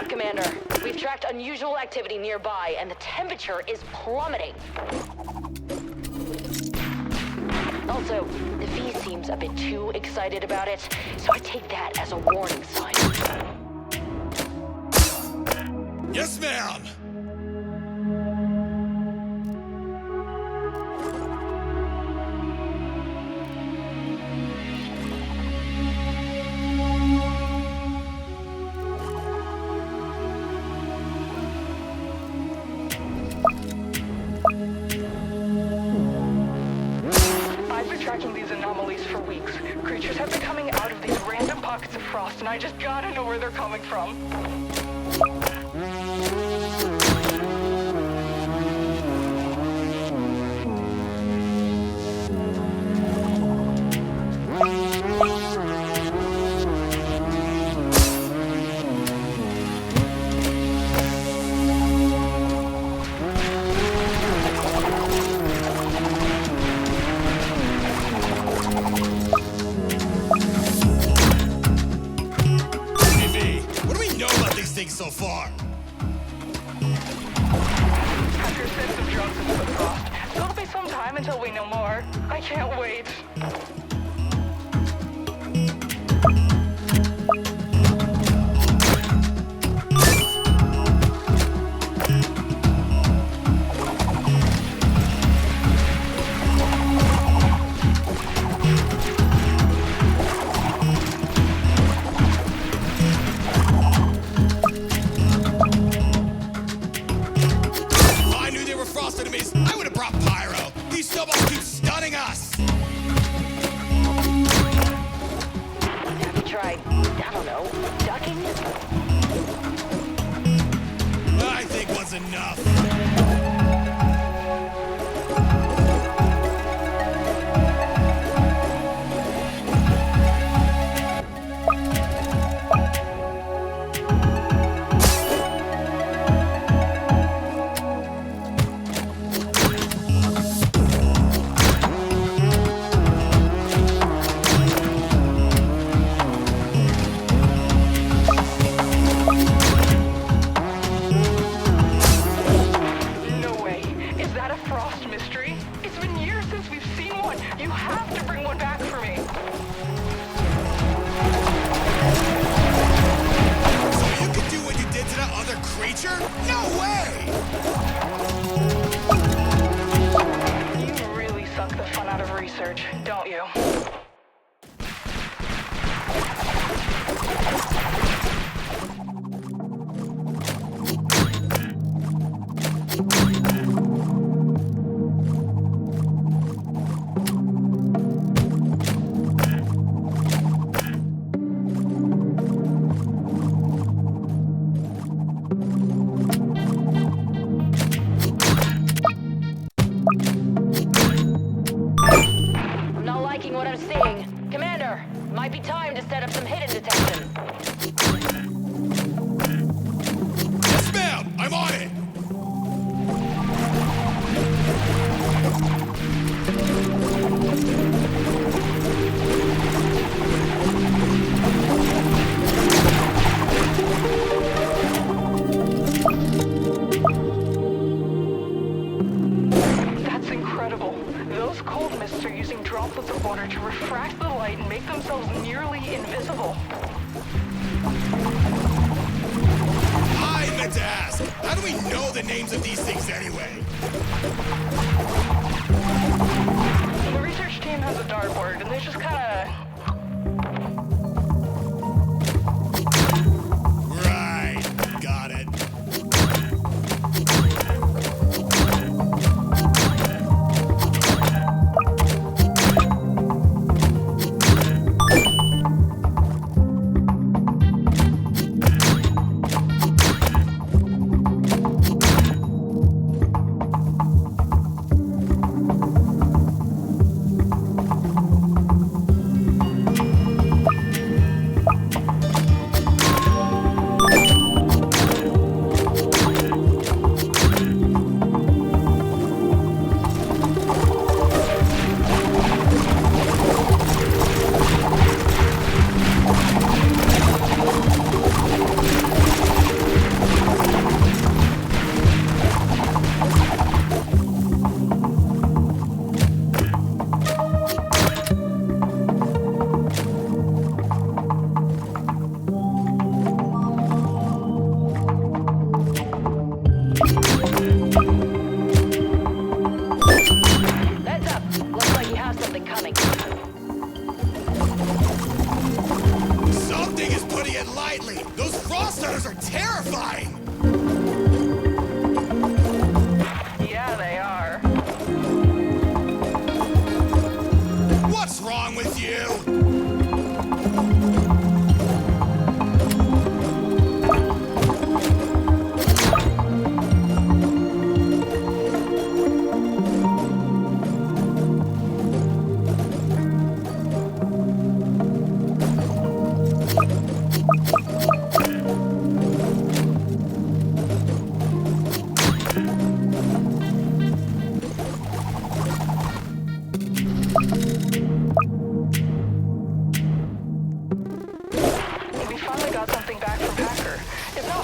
Commander. We've tracked unusual activity nearby, and the temperature is plummeting. Also, the V seems a bit too excited about it, so I take that as a warning sign. Yes, ma'am! I've been tracking these anomalies for weeks. Creatures have been coming out of these random pockets of frost, and I just gotta know where they're coming from. So far. Have your sense of drugs into the frost. It'll be some time until we know more. I can't wait. I would have brought pyro. These snowballs keep stunning us. Have you tried, I don't know, ducking? I think one's enough. No way! You really suck the fun out of research, don't you? What I'm seeing. Commander, might be time to set up some hidden detection. Yes, ma'am! I'm on it! That's incredible. Those cold mists are using droplets of water to refract the light and make themselves nearly invisible. I meant to ask, how do we know the names of these things anyway? The research team has a dartboard, and they just kinda... Right, got it.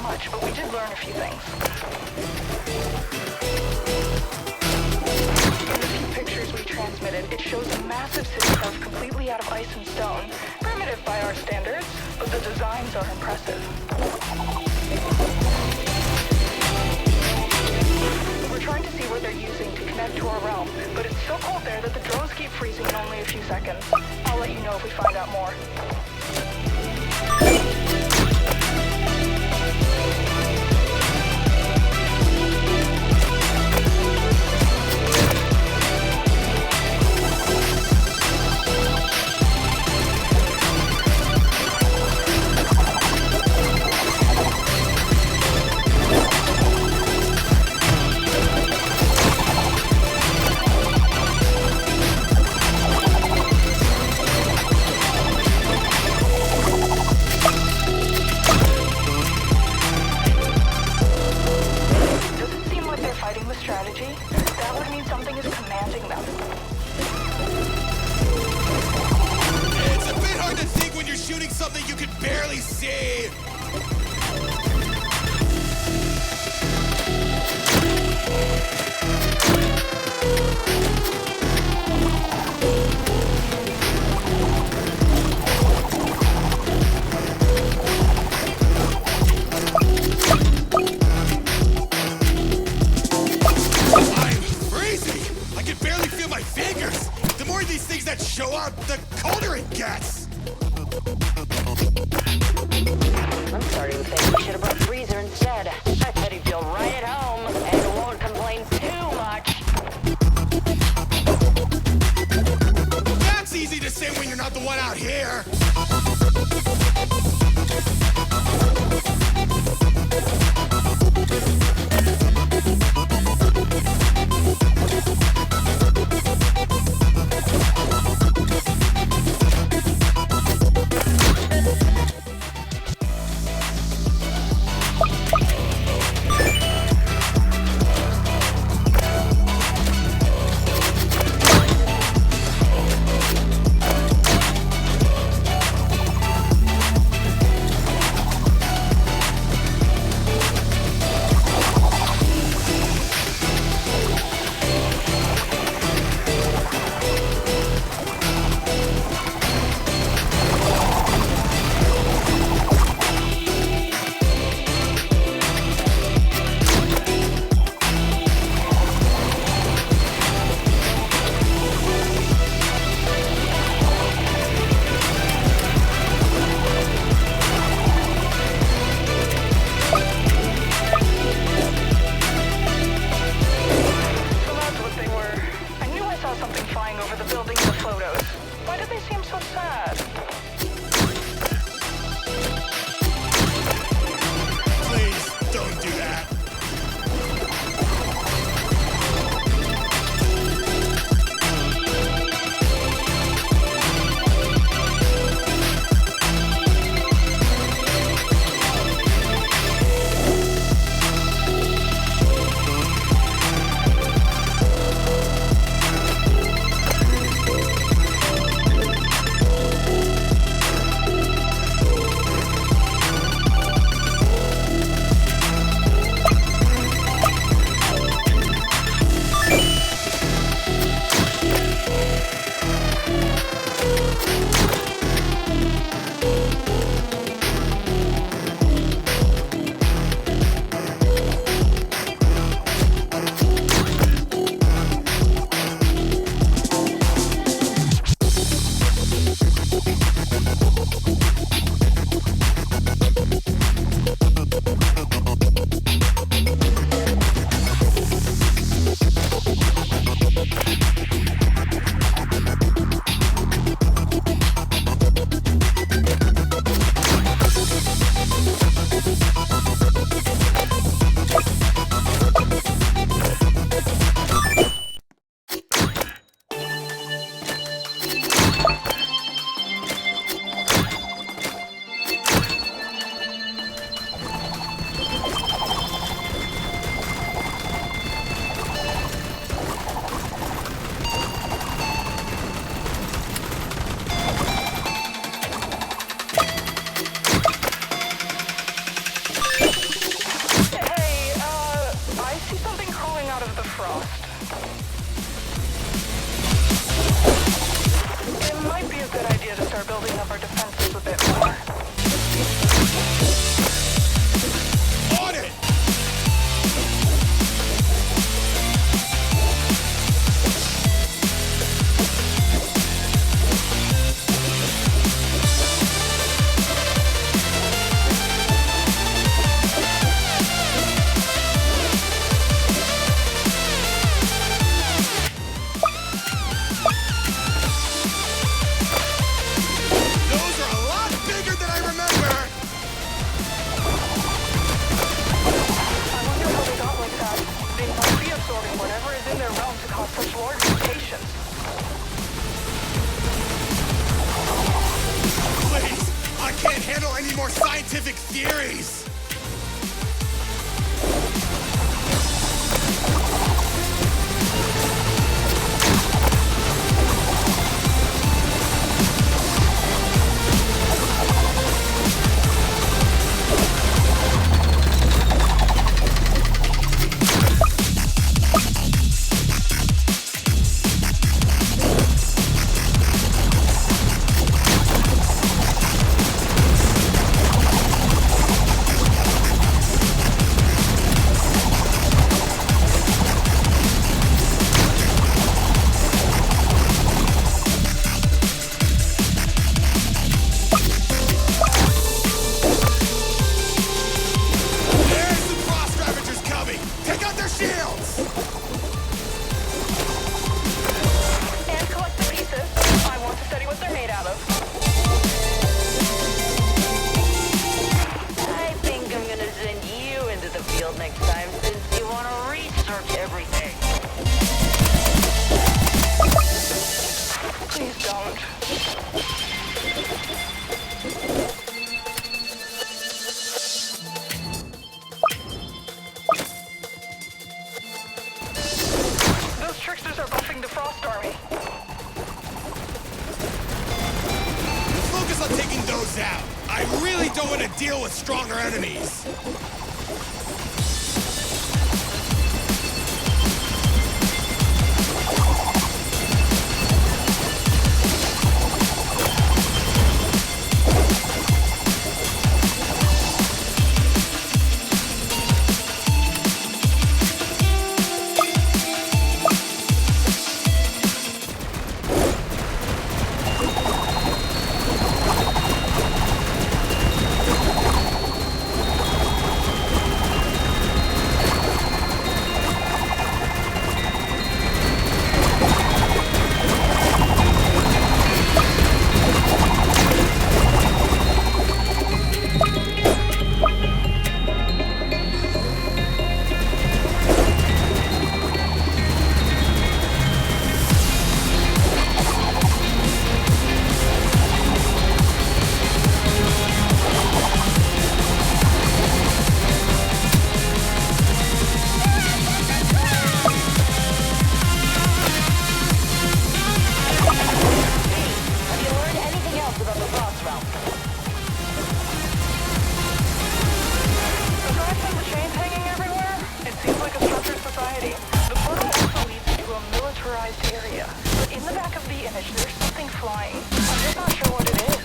much, but we did learn a few things. In the few pictures we transmitted, it shows a massive city carved completely out of ice and stone. Primitive by our standards, but the designs are impressive. We're trying to see what they're using to connect to our realm, but it's so cold there that the drones keep freezing in only a few seconds. I'll let you know if we find out more. That would mean something is commanding them. It's a bit hard to think when you're shooting something you can barely see. These things that show up, the colder it gets. start building up our defenses a bit more. On it! Those are a lot bigger than I remember! I wonder how they got like that. They must be absorbing whatever is in their realm to cause such large mutations. Please! I can't handle any more scientific theories! There's the frost ravagers coming! Take out their shields! And collect the pieces. I want to study what they're made out of. I think I'm gonna send you into the field next time since you want to research everything. Please don't. Those tricksters are buffing the Frost Army. Focus on taking those out. I really don't want to deal with stronger enemies. Have you learned anything else about the Frost Realm? Aside from the chains hanging everywhere, it seems like a structured society. The portal also leads to a militarized area. But in the back of the image, there's something flying. I'm just not sure what it is.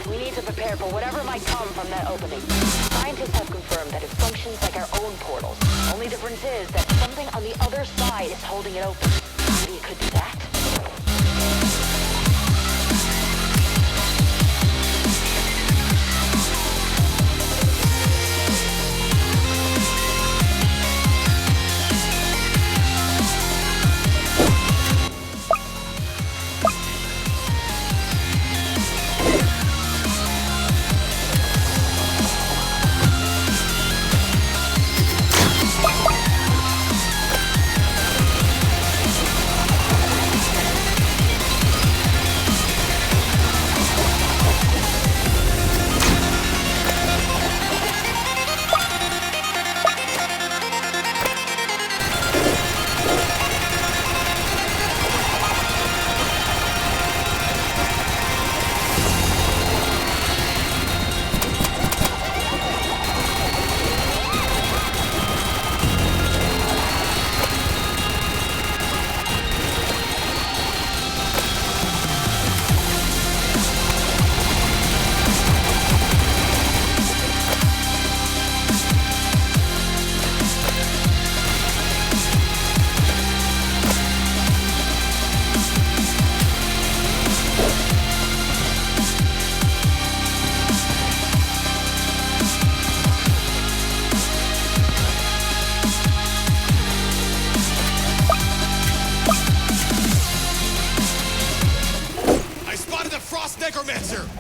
We need to prepare for whatever might come from that opening. Scientists have confirmed that it functions like our own portals. Only difference is that something on the other side is holding it open. Maybe it could be that?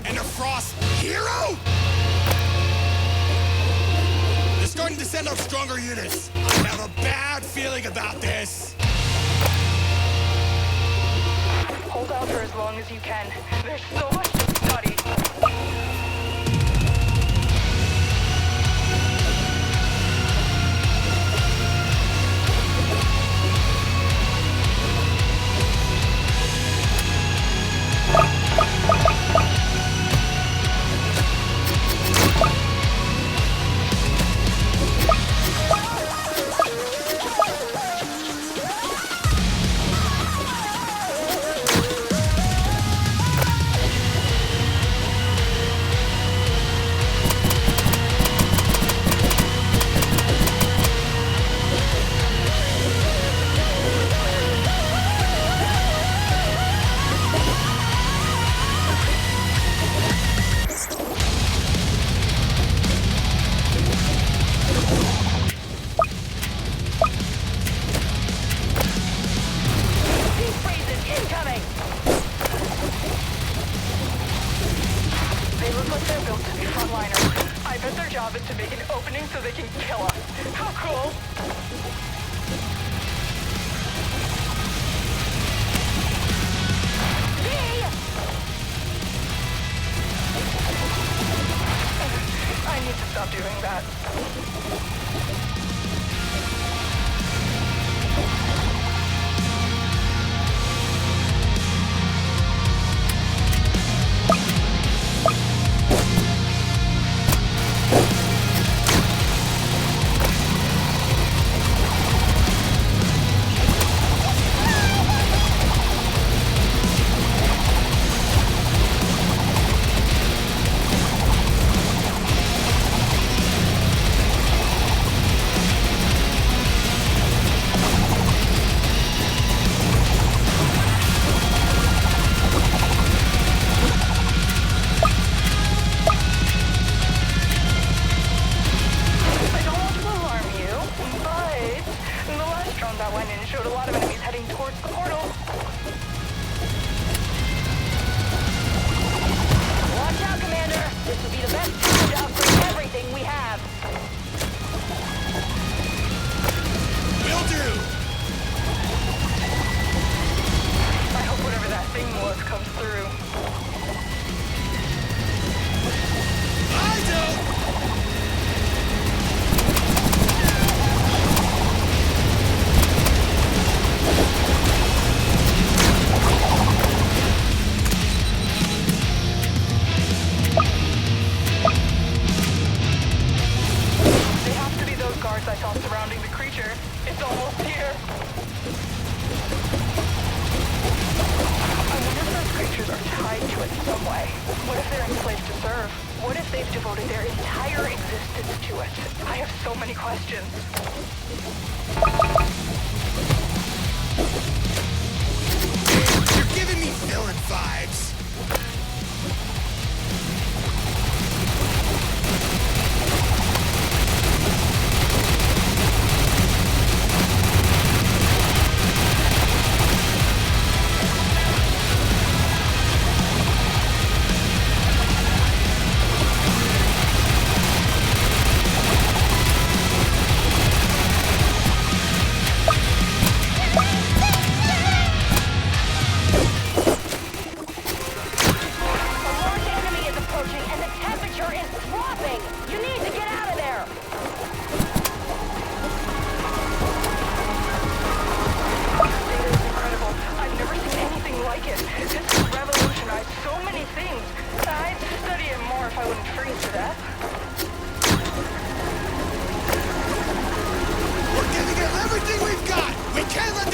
And a Frost hero? They're starting to send out stronger units. I have a bad feeling about this. Hold out for as long as you can. There's so much to study. They look like they're built to be frontliners. I bet their job is to make an opening so they can kill us. How cool! I need to stop doing that. That went in showed a lot of enemies heading towards the portal. Watch out, Commander! This would be the best time to upgrade everything we have. Will do! I hope whatever that thing was comes through. I do! I saw surrounding the creature. It's almost here. I wonder if those creatures are tied to it some way. What if they're enslaved to serve? What if they've devoted their entire existence to it? I have so many questions. You're giving me villain vibes. We're giving it everything we've got! We can't let